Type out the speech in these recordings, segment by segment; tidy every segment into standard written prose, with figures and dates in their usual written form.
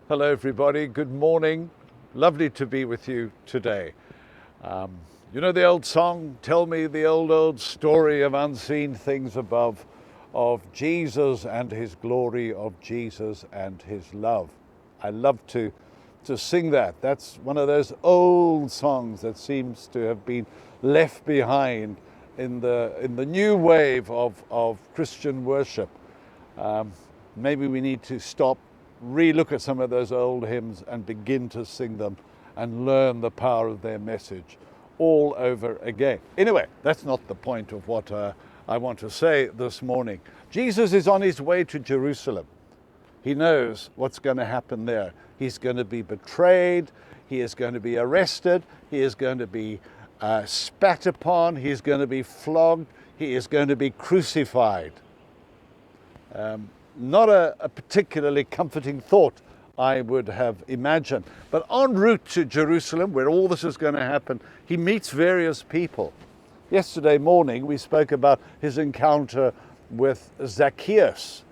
Hello everybody, good morning. Lovely to be with you today. You know the old song, tell me the old story of unseen things above, of Jesus and his glory, of Jesus and his love. I love to sing that. That's one of those old songs that seems to have been left behind in the new wave of Christian worship. Maybe we need to stop, re-look at some of those old hymns and begin to sing them and learn the power of their message all over again. Anyway, that's not the point of what I want to say this morning. Jesus is on his way to Jerusalem. He knows what's going to happen there. He's going to be betrayed. He is going to be arrested. He is going to be spat upon. He's going to be flogged. He is going to be crucified. Not a particularly comforting thought, I would have imagined. But en route to Jerusalem, where all this is going to happen, he meets various people. Yesterday morning, we spoke about his encounter with Zacchaeus.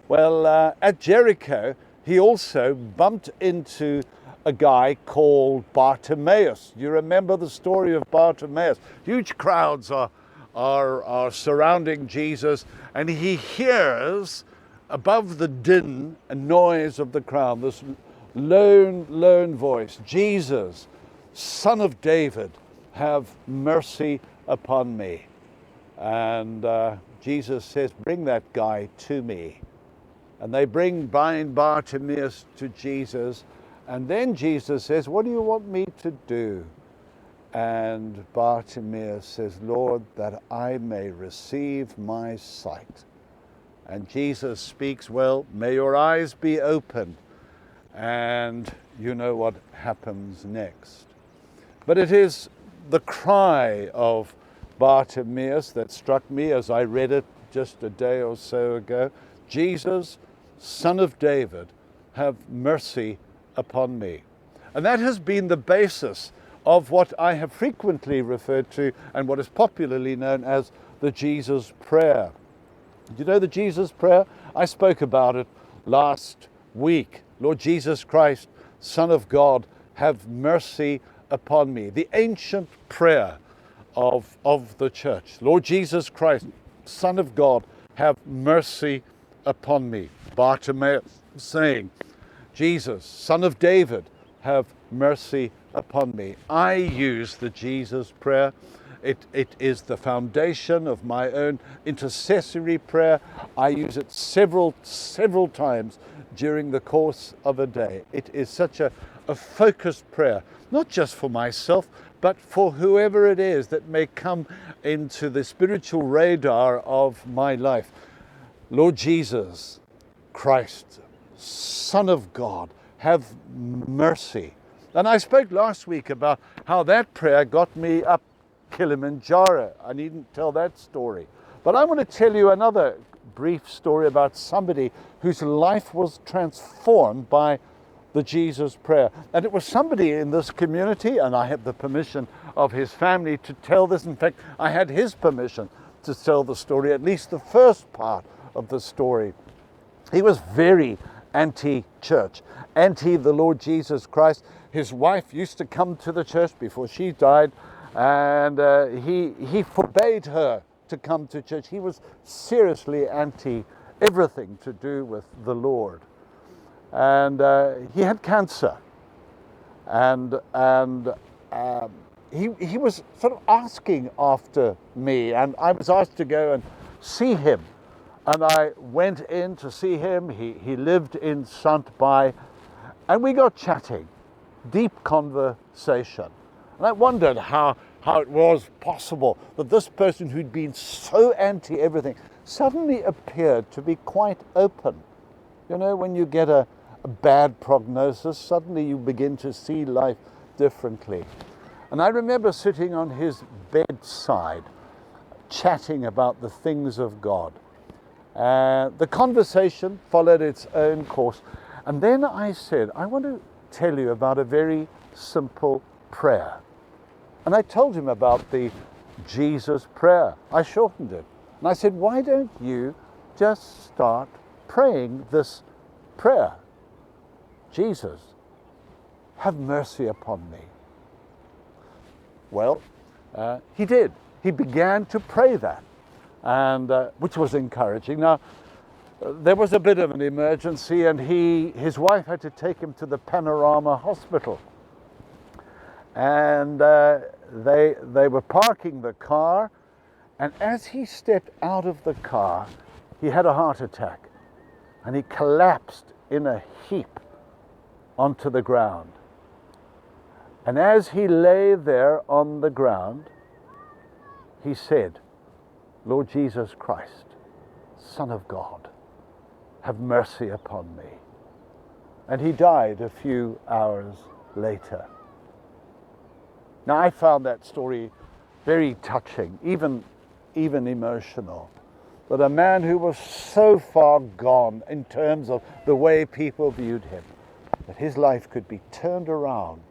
Well, at Jericho, he also bumped into a guy called Bartimaeus. You remember the story of Bartimaeus? Huge crowds are surrounding Jesus, and he hears above the din and noise of the crowd this lone voice, Jesus, Son of David, have mercy upon me. And Jesus says, bring that guy to me. And they bind Bartimaeus to Jesus. And then Jesus says, what do you want me to do? And Bartimaeus says, Lord, that I may receive my sight. And Jesus speaks, well, may your eyes be opened. And you know what happens next. But it is the cry of Bartimaeus that struck me as I read it just a day or so ago. Jesus, Son of David, have mercy upon me. And that has been the basis of what I have frequently referred to and what is popularly known as the Jesus Prayer. Do you know the Jesus Prayer? I spoke about it last week. Lord Jesus Christ, Son of God, have mercy upon me. The ancient prayer of the church. Lord Jesus Christ, Son of God, have mercy upon me. Bartimaeus saying, Jesus, Son of David, have mercy upon me. I use the Jesus Prayer. It is the foundation of my own intercessory prayer. I use it several times during the course of a day. It is such a focused prayer, not just for myself, but for whoever it is that may come into the spiritual radar of my life. Lord Jesus Christ, Son of God, have mercy. And I spoke last week about how that prayer got me up Kilimanjaro. I needn't tell that story. But I want to tell you another brief story about somebody whose life was transformed by the Jesus Prayer. And it was somebody in this community, and I have the permission of his family to tell this. In fact, I had his permission to tell the story, at least the first part of the story. He was very anti-church, anti the Lord Jesus Christ. His wife used to come to the church before she died, and he forbade her to come to church. He was seriously anti everything to do with the Lord. And he had cancer. And he was sort of asking after me, and I was asked to go and see him. And I went in to see him. He lived in Saint-By, and we got chatting, deep conversation. And I wondered how it was possible that this person who'd been so anti-everything suddenly appeared to be quite open. You know, when you get a bad prognosis, suddenly you begin to see life differently. And I remember sitting on his bedside, chatting about the things of God. The conversation followed its own course. And then I said, I want to tell you about a very simple prayer. And I told him about the Jesus Prayer. I shortened it. And I said, why don't you just start praying this prayer? Jesus, have mercy upon me. Well, he did. He began to pray that, and which was encouraging. Now, there was a bit of an emergency, and his wife had to take him to the Panorama Hospital. And they were parking the car, and as he stepped out of the car, he had a heart attack, and he collapsed in a heap onto the ground. And as he lay there on the ground, he said, Lord Jesus Christ, Son of God, have mercy upon me. And he died a few hours later. Now, I found that story very touching, even emotional, that a man who was so far gone in terms of the way people viewed him, that his life could be turned around,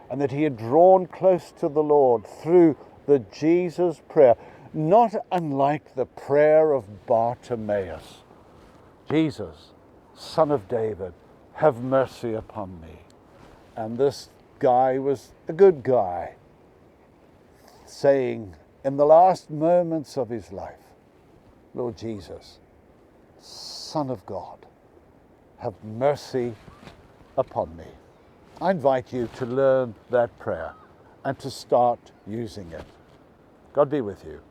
and that he had drawn close to the Lord through the Jesus prayer, not unlike the prayer of Bartimaeus. Jesus, Son of David, have mercy upon me. And this guy was a good guy, saying in the last moments of his life, Lord Jesus, Son of God, have mercy upon me. I invite you to learn that prayer and to start using it. God be with you.